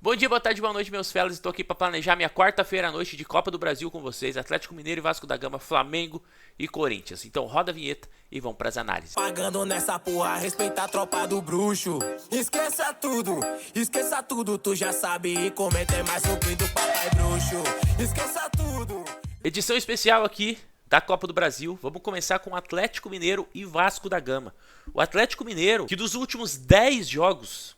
Bom dia, boa tarde, boa noite, meus fellas. Estou aqui para planejar minha quarta-feira à noite de Copa do Brasil com vocês. Atlético Mineiro e Vasco da Gama, Flamengo e Corinthians. Então roda a vinheta e vamos para as análises. Pagando nessa porra, respeita a tropa do bruxo. Esqueça tudo, tu já sabe. E comenta é mais um do papai bruxo. Esqueça tudo. Edição especial aqui da Copa do Brasil. Vamos começar com Atlético Mineiro e Vasco da Gama. O Atlético Mineiro, que dos últimos 10 jogos,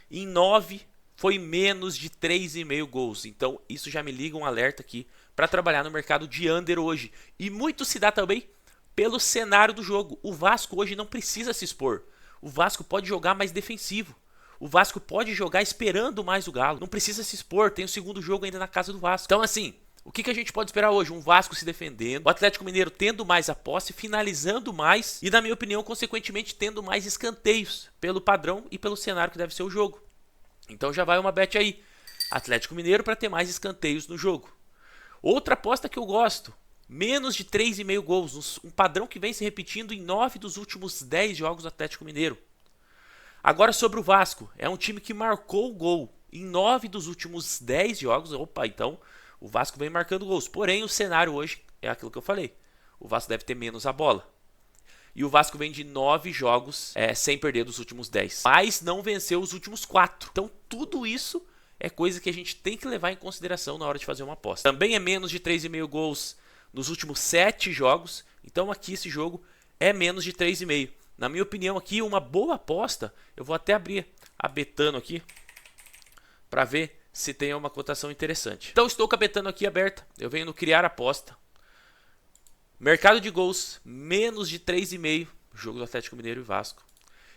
em 9 foi menos de 3,5 gols. Então isso já me liga um alerta aqui para trabalhar no mercado de under hoje. E muito se dá também pelo cenário do jogo. O Vasco hoje não precisa se expor. O Vasco pode jogar mais defensivo. O Vasco pode jogar esperando mais o Galo. Não precisa se expor, tem o segundo jogo ainda na casa do Vasco. Então assim, o que a gente pode esperar hoje? Um Vasco se defendendo, o Atlético Mineiro tendo mais a posse, finalizando mais e, na minha opinião, consequentemente, tendo mais escanteios pelo padrão e pelo cenário que deve ser o jogo. Então já vai uma bet aí. Atlético Mineiro para ter mais escanteios no jogo. Outra aposta que eu gosto. Menos de 3,5 gols. Um padrão que vem se repetindo em 9 dos últimos 10 jogos do Atlético Mineiro. Agora sobre o Vasco. É um time que marcou o gol em 9 dos últimos 10 jogos. Opa, então o Vasco vem marcando gols. Porém o cenário hoje é aquilo que eu falei. O Vasco deve ter menos a bola. E o Vasco vem de 9 jogos sem perder dos últimos 10. Mas não venceu os últimos 4. Então tudo isso é coisa que a gente tem que levar em consideração na hora de fazer uma aposta. Também é menos de 3,5 gols nos últimos 7 jogos. Então aqui esse jogo é menos de 3,5. Na minha opinião aqui uma boa aposta. Eu vou até abrir a Betano aqui para ver se tem uma cotação interessante. Então estou com a Betano aqui aberta. Eu venho no criar aposta. Mercado de gols, menos de 3,5, jogo do Atlético Mineiro e Vasco.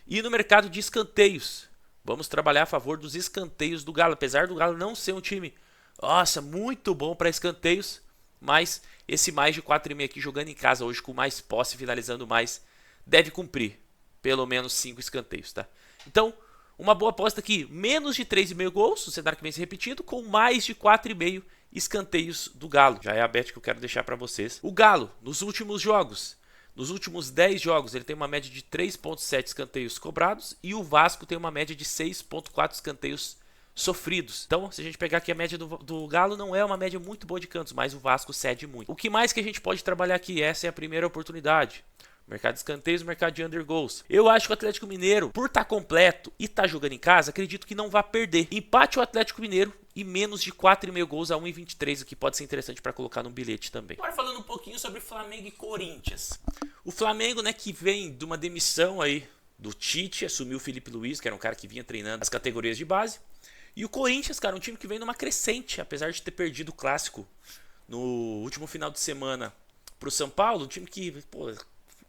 E no mercado de escanteios, vamos trabalhar a favor dos escanteios do Galo. Apesar do Galo não ser um time, nossa, muito bom para escanteios, mas esse mais de 4,5 aqui jogando em casa hoje com mais posse, finalizando mais, deve cumprir pelo menos 5 escanteios, tá? Então, uma boa aposta aqui, menos de 3,5 gols, o cenário que vem se repetindo, com mais de 4,5 escanteios do Galo. Já é a bet que eu quero deixar para vocês. O Galo, nos últimos jogos, nos últimos 10 jogos, ele tem uma média de 3,7 escanteios cobrados e o Vasco tem uma média de 6,4 escanteios sofridos. Então, se a gente pegar aqui a média do Galo, não é uma média muito boa de cantos, mas o Vasco cede muito. O que mais que a gente pode trabalhar aqui? Essa é a primeira oportunidade. Mercado de escanteios, mercado de under goals. Eu acho que o Atlético Mineiro, por estar completo e estar jogando em casa, acredito que não vai perder. Empate o Atlético Mineiro e menos de 4,5 gols a 1,23, o que pode ser interessante para colocar no bilhete também. Agora falando um pouquinho sobre Flamengo e Corinthians. O Flamengo, né, que vem de uma demissão aí do Tite, assumiu o Felipe Luiz, que era um cara que vinha treinando as categorias de base. E o Corinthians, cara, um time que vem numa crescente, apesar de ter perdido o clássico no último final de semana pro São Paulo, um time que, pô, o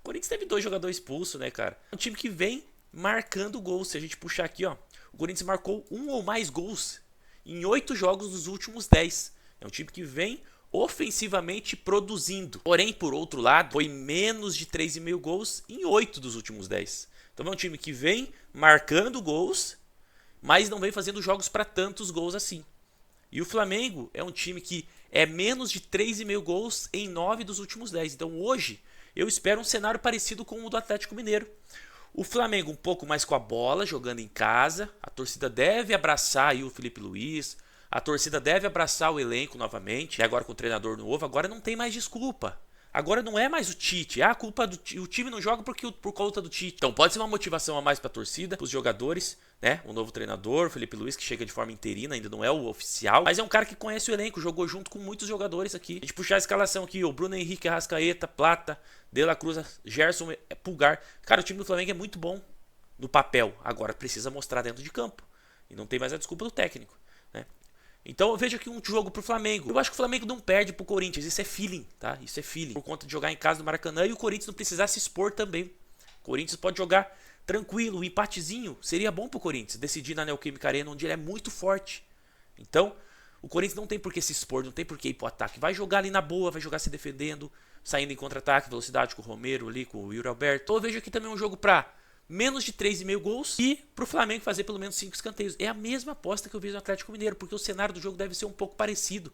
Corinthians teve 2 jogadores expulsos, né, cara? É um time que vem marcando gols. Se a gente puxar aqui, ó, o Corinthians marcou 1 ou mais gols em 8 jogos dos últimos 10. É um time que vem ofensivamente produzindo. Porém, por outro lado, foi menos de 3,5 gols em 8 dos últimos 10. Então é um time que vem marcando gols, mas não vem fazendo jogos para tantos gols assim. E o Flamengo é um time que é menos de 3,5 gols em 9 dos últimos 10. Então hoje eu espero um cenário parecido com o do Atlético Mineiro. O Flamengo um pouco mais com a bola, jogando em casa. A torcida deve abraçar aí o Felipe Luiz. A torcida deve abraçar o elenco novamente. E agora com o treinador novo, agora não tem mais desculpa. Agora não é mais o Tite. A culpa o time não joga por conta do Tite. Então pode ser uma motivação a mais para a torcida, para os jogadores, né? O novo treinador, Felipe Luiz, que chega de forma interina, ainda não é o oficial, mas é um cara que conhece o elenco, jogou junto com muitos jogadores aqui. A gente puxar a escalação aqui, o Bruno Henrique, Arrascaeta, Plata, De La Cruz, Gerson, Pulgar. Cara, o time do Flamengo é muito bom no papel. Agora precisa mostrar dentro de campo. E não tem mais a desculpa do técnico, né? Então eu vejo aqui um jogo pro Flamengo. Eu acho que o Flamengo não perde pro Corinthians. Isso é feeling, tá? Isso é feeling. Por conta de jogar em casa do Maracanã e o Corinthians não precisar se expor também. O Corinthians pode jogar tranquilo. O empatezinho seria bom pro Corinthians decidir na Neoquímica Arena, onde ele é muito forte. Então, o Corinthians não tem por que se expor, não tem por que ir pro ataque. Vai jogar ali na boa, vai jogar se defendendo, saindo em contra-ataque, velocidade com o Romero ali, com o Yuri Alberto. Então eu vejo aqui também um jogo pra menos de 3,5 gols e pro Flamengo fazer pelo menos 5 escanteios. É a mesma aposta que eu vi no Atlético Mineiro, porque o cenário do jogo deve ser um pouco parecido.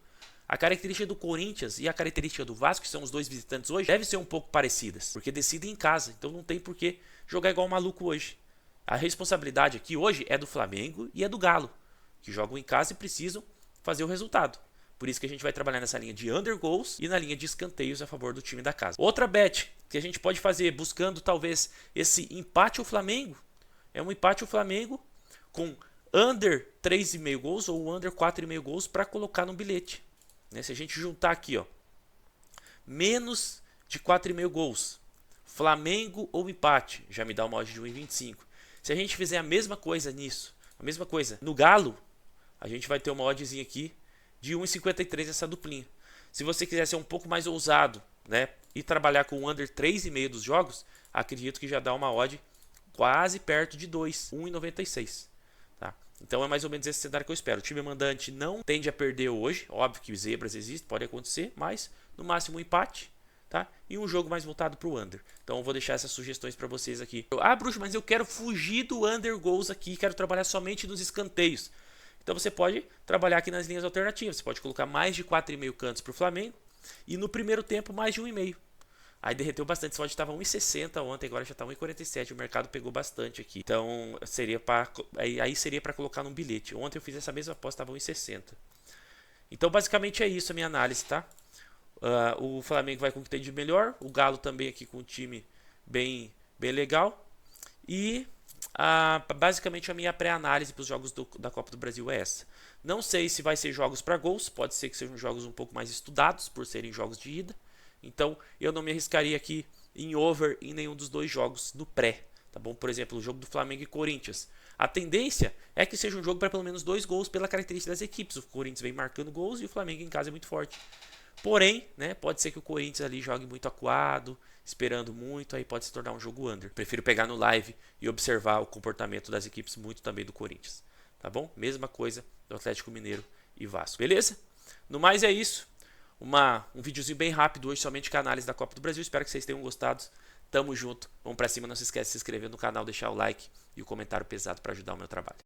A característica do Corinthians e a característica do Vasco, que são os dois visitantes hoje, deve ser um pouco parecidas, porque decidem em casa. Então não tem por que jogar igual um maluco hoje. A responsabilidade aqui hoje é do Flamengo e é do Galo. que jogam em casa e precisam fazer o resultado. Por isso que a gente vai trabalhar nessa linha de under goals e na linha de escanteios a favor do time da casa. Outra bet que a gente pode fazer buscando talvez esse empate ao Flamengo, é um empate ao Flamengo com under 3,5 gols ou under 4,5 gols para colocar no bilhete. Se a gente juntar aqui, ó, menos de 4,5 gols, Flamengo ou empate, já me dá uma odd de 1,25. Se a gente fizer a mesma coisa nisso, a mesma coisa no Galo, a gente vai ter uma oddzinha aqui de 1,53 essa duplinha. Se você quiser ser um pouco mais ousado, né, e trabalhar com o under 3,5 dos jogos, acredito que já dá uma odd quase perto de 2, 1,96. Tá? Então é mais ou menos esse cenário que eu espero. O time mandante não tende a perder hoje, óbvio que zebras existem, pode acontecer, mas no máximo um empate, tá? E um jogo mais voltado para o under. Então eu vou deixar essas sugestões para vocês aqui. Bruxo, mas eu quero fugir do under goals aqui, quero trabalhar somente nos escanteios. Então você pode trabalhar aqui nas linhas alternativas. Você pode colocar mais de 4,5 cantos para o Flamengo e no primeiro tempo mais de 1,5. Aí derreteu bastante. Esse odd estava 1,60 ontem, agora já está 1,47. O mercado pegou bastante aqui. Então seria aí seria para colocar num bilhete. Ontem eu fiz essa mesma aposta, estava 1,60. Então basicamente é isso a minha análise, tá? O Flamengo vai com o que tem de melhor. O Galo também aqui com um time bem legal. E basicamente a minha pré-análise para os jogos da Copa do Brasil é essa. Não sei se vai ser jogos para gols, pode ser que sejam jogos um pouco mais estudados por serem jogos de ida. Então eu não me arriscaria aqui em over em nenhum dos dois jogos no pré, tá bom? Por exemplo, o jogo do Flamengo e Corinthians. A tendência é que seja um jogo para pelo menos 2 gols pela característica das equipes. O Corinthians vem marcando gols e o Flamengo em casa é muito forte. Porém, né, pode ser que o Corinthians ali jogue muito acuado, esperando muito, aí pode se tornar um jogo under. Prefiro pegar no live e observar o comportamento das equipes, muito também do Corinthians. Tá bom? Mesma coisa do Atlético Mineiro e Vasco. Beleza? No mais é isso. Um videozinho bem rápido hoje, somente com a análise da Copa do Brasil. Espero que vocês tenham gostado. Tamo junto. Vamos pra cima. Não se esquece de se inscrever no canal, deixar o like e o comentário pesado para ajudar o meu trabalho.